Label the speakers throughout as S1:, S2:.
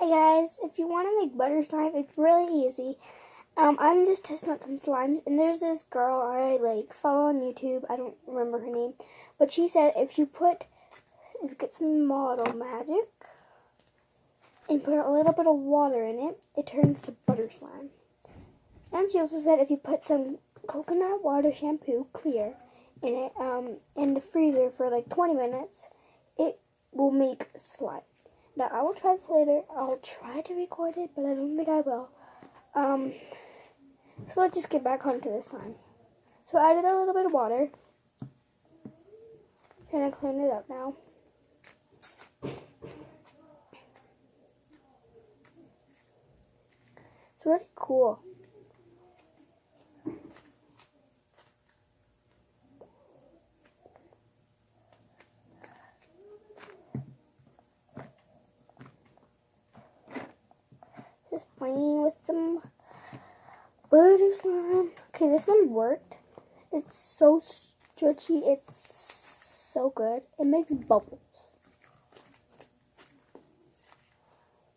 S1: Hey guys, if you want to make butter slime, it's really easy. I'm just testing out some slimes, and there's this girl I follow on YouTube. I don't remember her name, but she said if you get some Model Magic and put a little bit of water in it, it turns to butter slime. And she also said if you put some coconut water shampoo, clear, in it, in the freezer for like 20 minutes, it will make slime. Now, I will try this later. I'll try to record it, but I don't think I will. So let's just get back onto this slime. So I added a little bit of water. Trying to clean it up now. It's really cool. Just playing with some butter slime. Okay, this one worked. It's so stretchy. It's so good. It makes bubbles.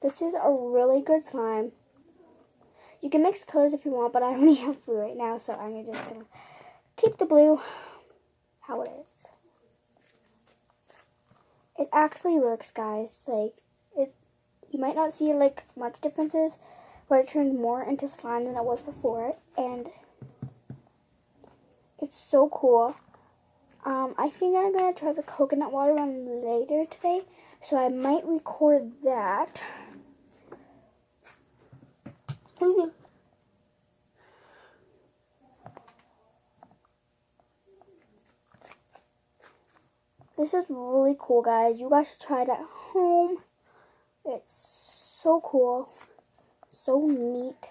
S1: This is a really good slime. You can mix colors if you want, but I only have blue right now, so I'm just gonna keep the blue how it is. It actually works, guys. You might not see much differences, but it turns more into slime than it was before, and it's so cool. I think I'm gonna try the coconut water one later today, so I might record that. This is really cool, guys. You guys should try it at home. It's so cool. So neat.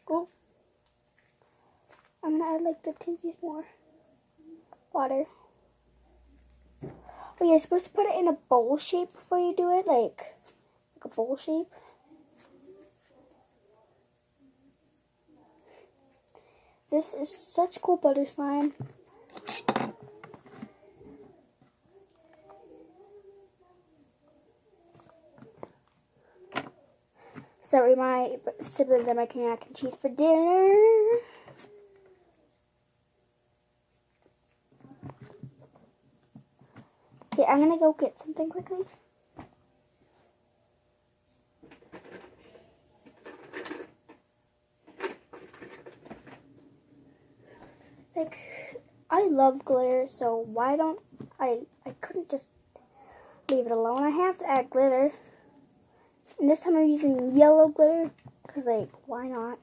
S1: Oh. I'm gonna add the tinsies more water. Oh yeah, you're supposed to put it in a bowl shape before you do it, like a bowl shape. This is such cool butter slime. Sorry, my siblings are making mac and cheese for dinner. Okay, I'm gonna go get something quickly. I love glitter, so why don't I couldn't just leave it alone. I have to add glitter. And this time I'm using yellow glitter, because why not?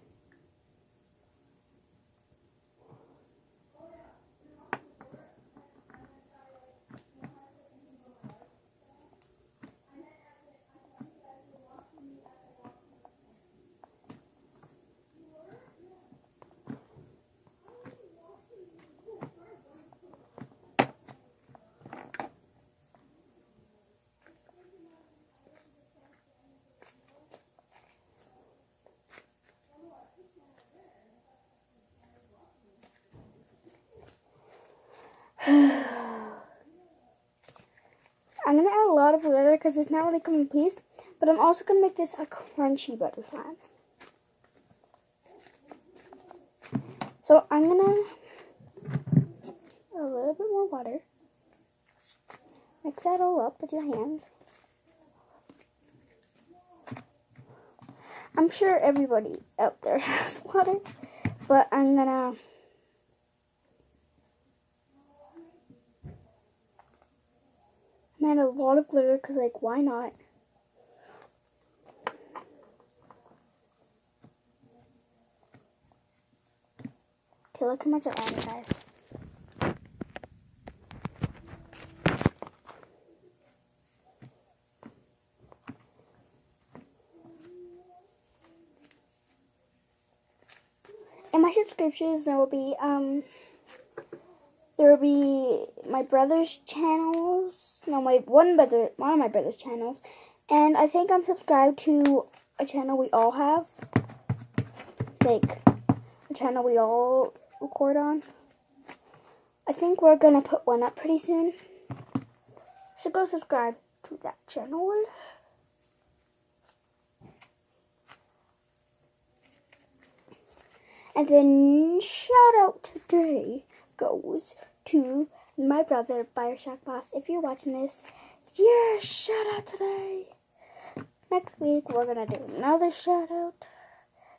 S1: I'm going to add a lot of glitter because it's not really coming in piece, but I'm also going to make this a crunchy butter slime. So I'm going to add a little bit more water. Mix that all up with your hands. I'm sure everybody out there has water, but I'm going to add a lot of glitter because, why not? Okay, look how much I added, guys. In my subscriptions, there will be my brother's channels. No, one of my brother's channels, and I think I'm subscribed to a channel we all have, a channel we all record on. I think we're gonna put one up pretty soon, so go subscribe to that channel. And then shout out today goes to my brother, Bioshock Boss. If you're watching this, yeah, shout out today. Next week, we're going to do another shout out.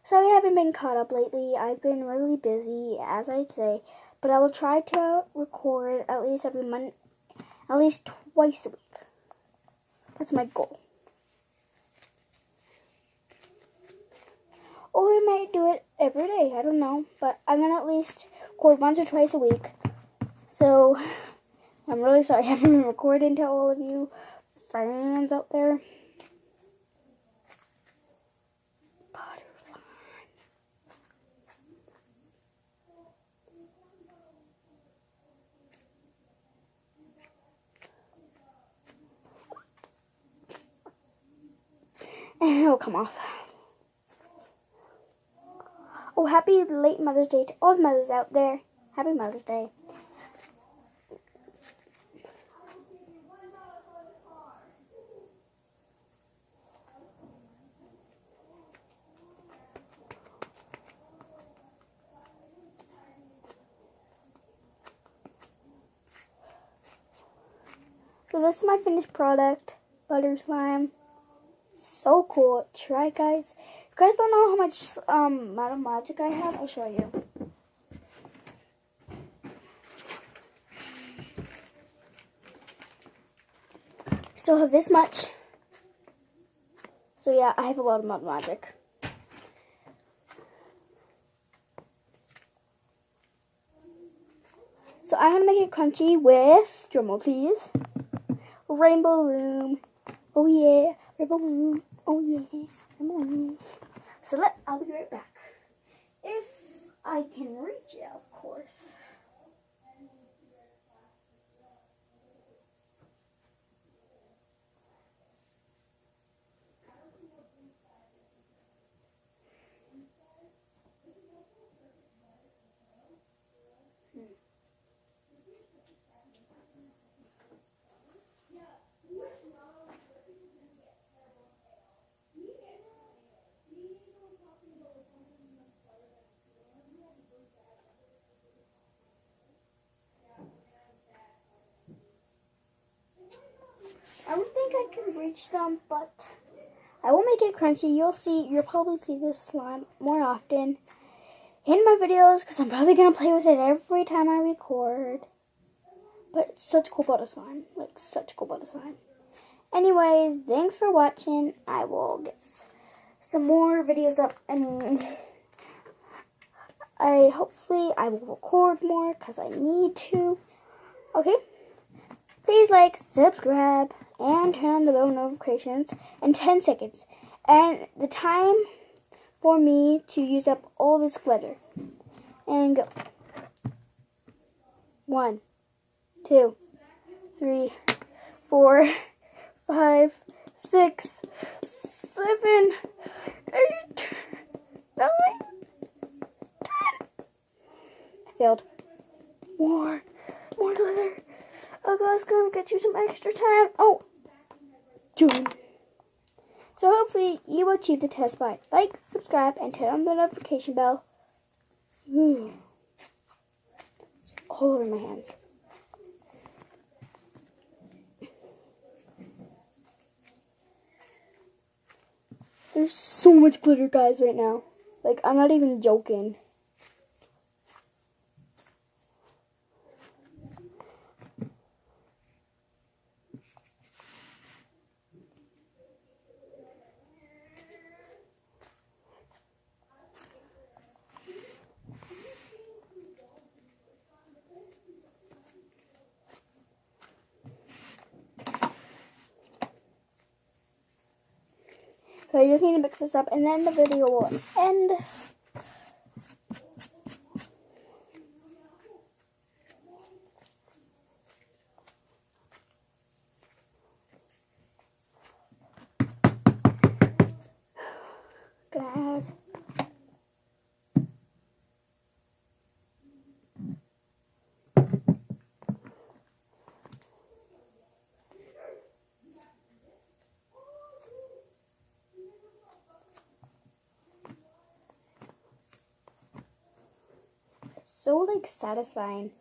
S1: So I haven't been caught up lately. I've been really busy, as I say. But I will try to record at least every month, at least twice a week. That's my goal. Or I might do it every day. I don't know. But I'm going to at least record once or twice a week. So, I'm really sorry I haven't been recording to all of you fans out there. And it'll come off. Oh, happy late Mother's Day to all the mothers out there. Happy Mother's Day. So this is my finished product, butter slime. So cool. Try it, guys. If you guys don't know how much Madam Magic I have, I'll show you. Still have this much. So yeah, I have a lot of Madam Magic. So I'm gonna make it crunchy with, drumroll please, Rainbow Loom. Oh yeah, Rainbow Loom. Oh yeah, Rainbow Loom. So I'll be right back. If I can reach it, of course. I don't think I can reach them, but I will make it crunchy. You'll probably see this slime more often in my videos because I'm probably going to play with it every time I record. But it's such cool butter slime. Like, such cool butter slime. Anyway, thanks for watching. I will get some more videos up and hopefully I will record more because I need to. Okay? Please like, subscribe, and turn on the bell notifications in 10 seconds. And the time for me to use up all this glitter. And go. 1, 2, 3, 4, 5, 6, 7, 8, 9, 10. I failed. More glitter. Oh, guys, gonna get you some extra time. Oh, June. So hopefully you will achieve the test by like, subscribe, and turn on the notification bell. It's all over my hands. There's so much glitter, guys, right now. Like, I'm not even joking. So I just need to mix this up and then the video will end. Gonna add so like satisfying.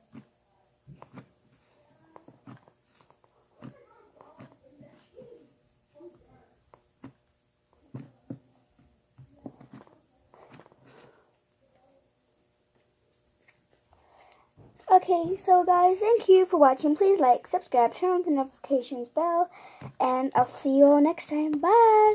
S1: Okay, so guys, thank you for watching. Please like, subscribe, turn on the notifications bell, and I'll see you all next time. Bye.